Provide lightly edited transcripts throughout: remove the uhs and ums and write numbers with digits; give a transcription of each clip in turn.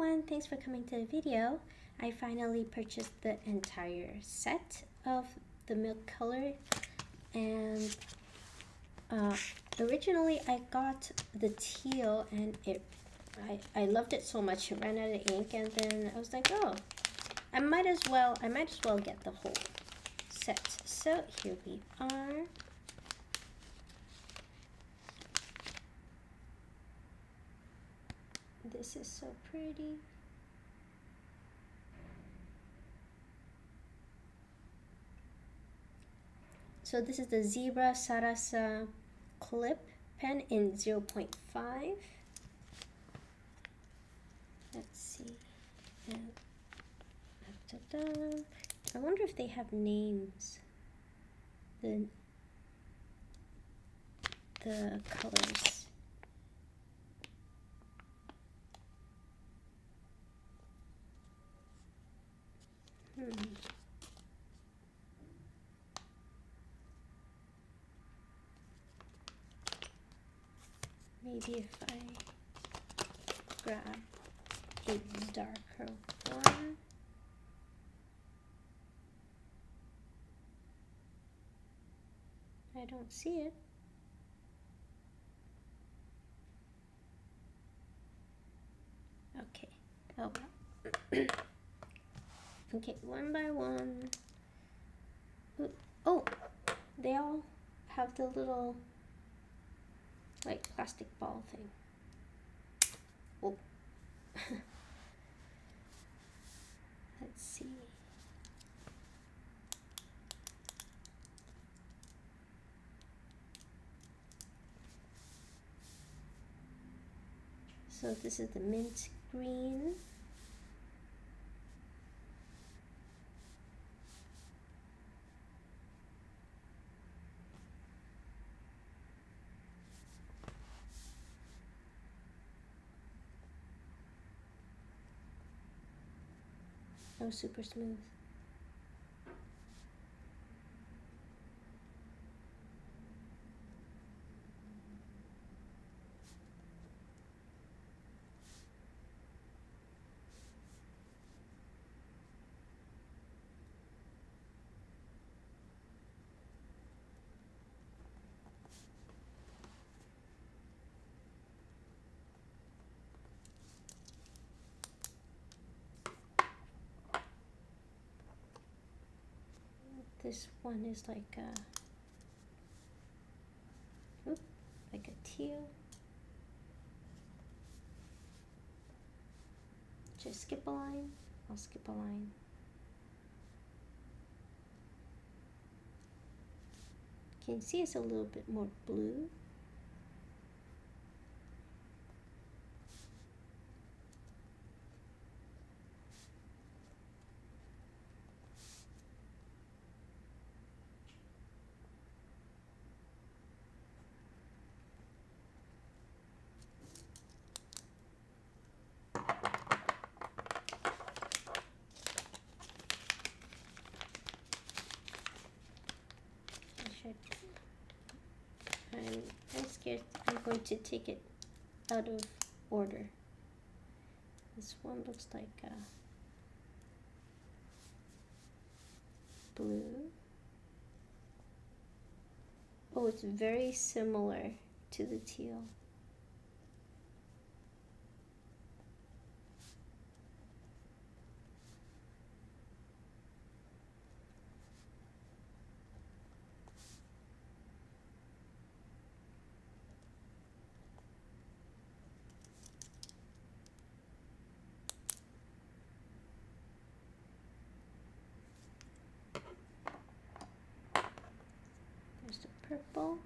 everyone, thanks for coming to the video. I finally purchased the entire set of the MilkColor, and originally I got the teal, and I loved it so much it ran out of ink, and then I was like, oh, I might as well get the whole set. So here we are. This is so pretty. So this is the Zebra Sarasa clip pen in 0.5. Let's see. And I wonder if they have names. The colors. Maybe if I grab a darker one. I don't see it. Okay. Oh well. Okay, one by one. Ooh. Oh, they all have the little like plastic ball thing. Oh. Let's see. So this is the mint green. Oh, super smooth. This one is like like a teal. Just skip a line. I'll skip a line. Can you see it's a little bit more blue? I'm scared I'm going to take it out of order. This one looks like blue. Oh, it's very similar to the teal. There's the purple.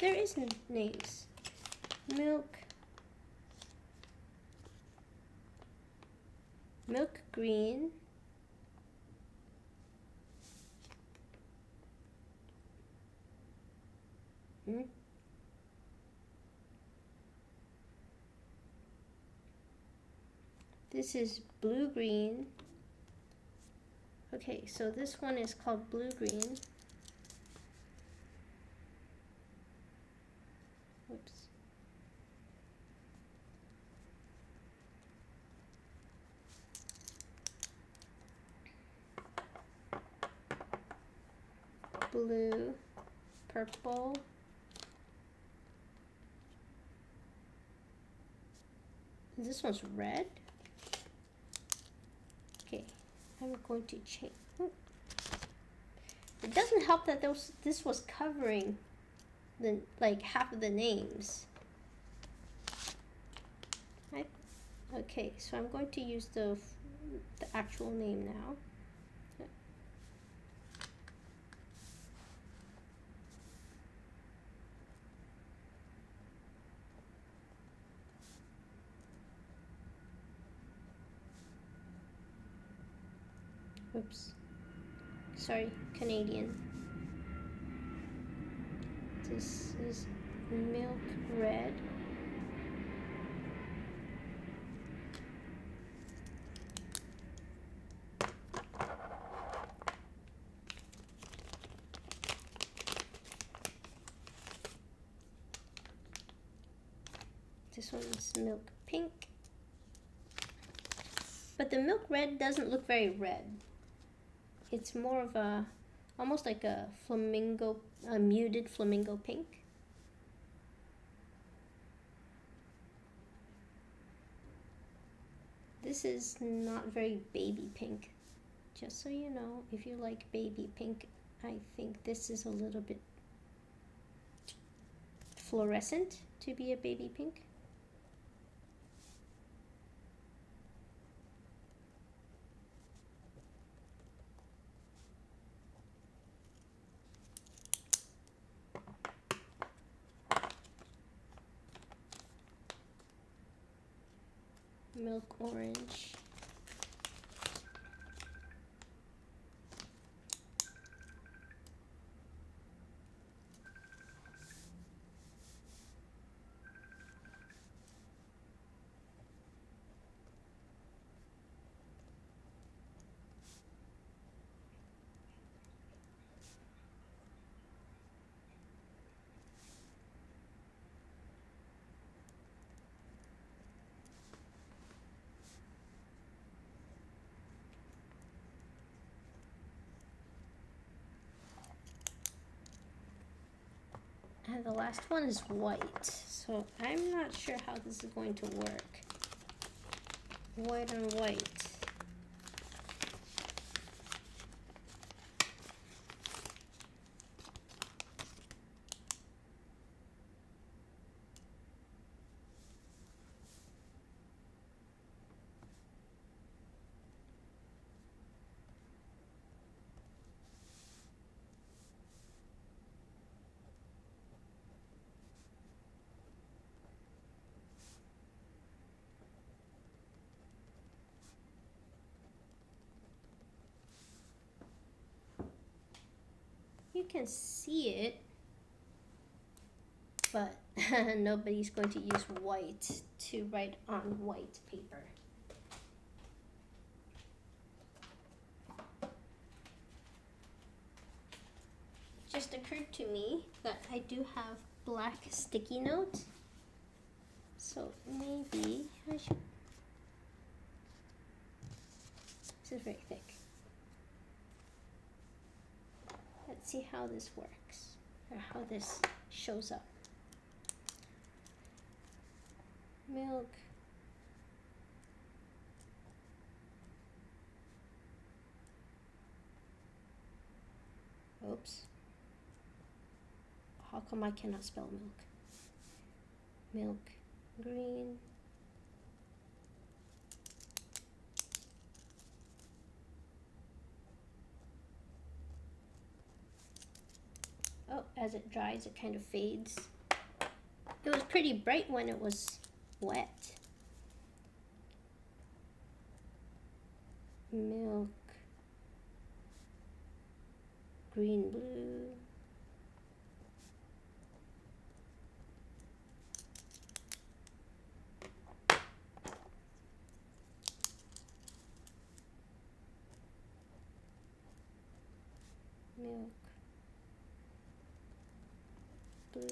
There is names. Milk green. This is blue green. Okay, so this one is called blue green. Whoops. Blue, purple, this one's red. Okay, I'm going to change. It doesn't help that this was covering the like half of the names. Okay, so I'm going to use the actual name now. Oops, sorry, Canadian. This is milk red. This one's milk pink. But the milk red doesn't look very red. It's more of a, almost like a flamingo, a muted flamingo pink. This is not very baby pink. Just so you know, if you like baby pink, I think this is a little bit fluorescent to be a baby pink. Milk orange. And the last one is white, so I'm not sure how this is going to work. White on white. You can see it, but nobody's going to use white to write on white paper. It just occurred to me that I do have black sticky note, so maybe I should. This is very thick. Let's see how this works, or how this shows up. Milk. Oops. How come I cannot spell milk? Milk green. Oh, as it dries, it kind of fades. It was pretty bright when it was wet. Milk, green, blue. Milk, blue.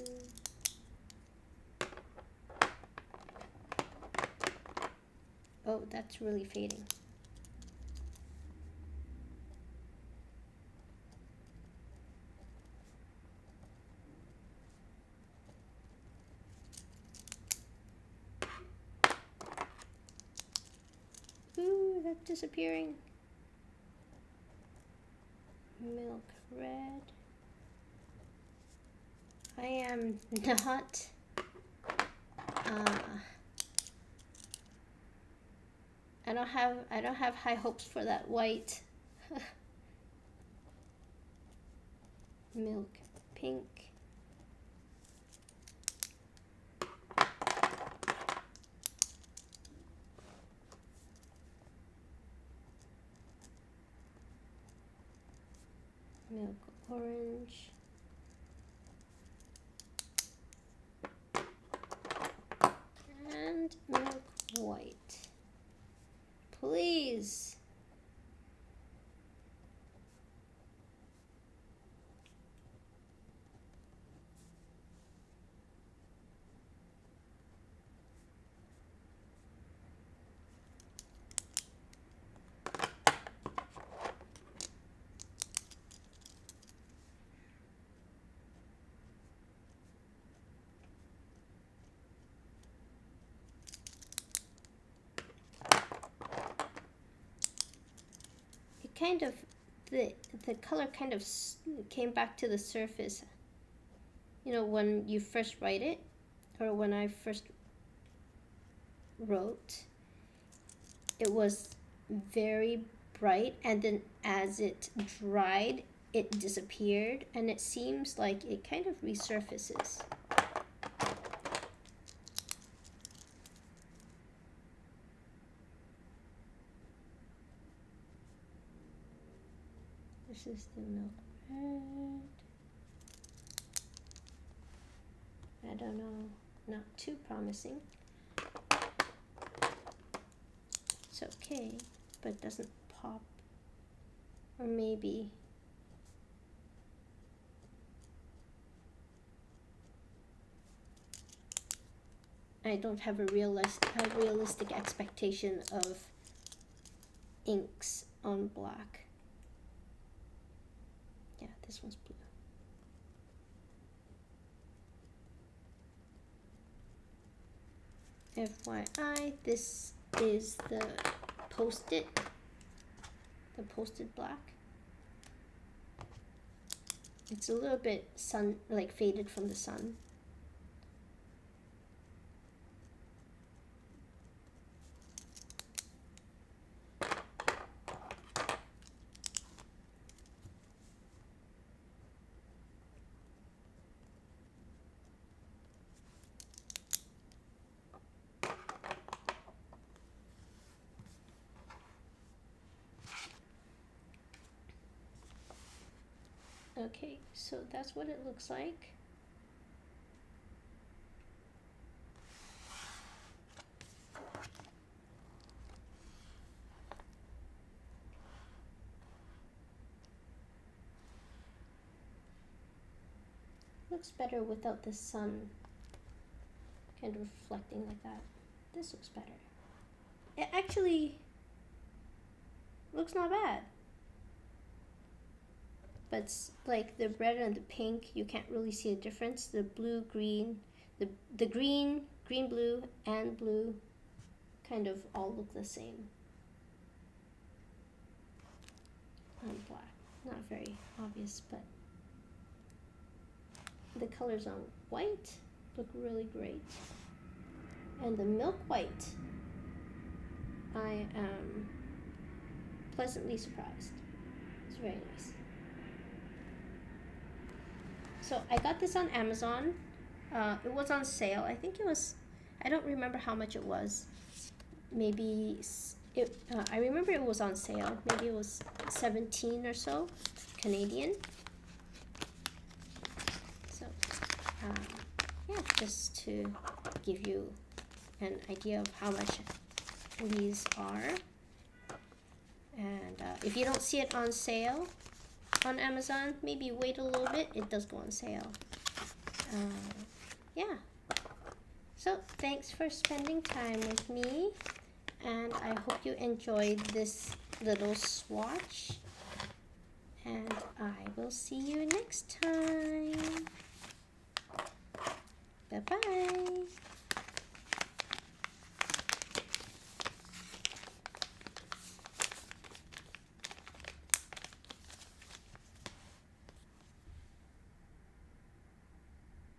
Oh, that's really fading. Ooh, that's disappearing. Milk red. I am not I don't have high hopes for that white. Milk pink. Milk orange. And milk white. Please. Kind of the color kind of came back to the surface, you know, when you first write it, or when I first wrote, it was very bright, and then as it dried it disappeared, and it seems like it kind of resurfaces. This is the milk red. I don't know, not too promising. It's okay, but it doesn't pop. Or maybe. I don't have a realistic expectation of inks on black. Yeah, this one's blue. FYI, this is the posted black. It's a little bit faded from the sun. Okay, so that's what it looks like. Looks better without the sun kind of reflecting like that. This looks better. It actually looks not bad. But like the red and the pink, you can't really see a difference. The blue, green, the green, blue, and blue kind of all look the same on black. Not very obvious, but the colors on white look really great. And the milk white, I am pleasantly surprised. It's very nice. So I got this on Amazon. It was on sale. I think it was, I don't remember how much it was. Maybe I remember it was on sale. Maybe it was 17 or so Canadian. So yeah, just to give you an idea of how much these are. And if you don't see it on sale on Amazon, maybe wait a little bit. It does go on sale. Yeah. So thanks for spending time with me, and I hope you enjoyed this little swatch, and I will see you next time. Bye-bye.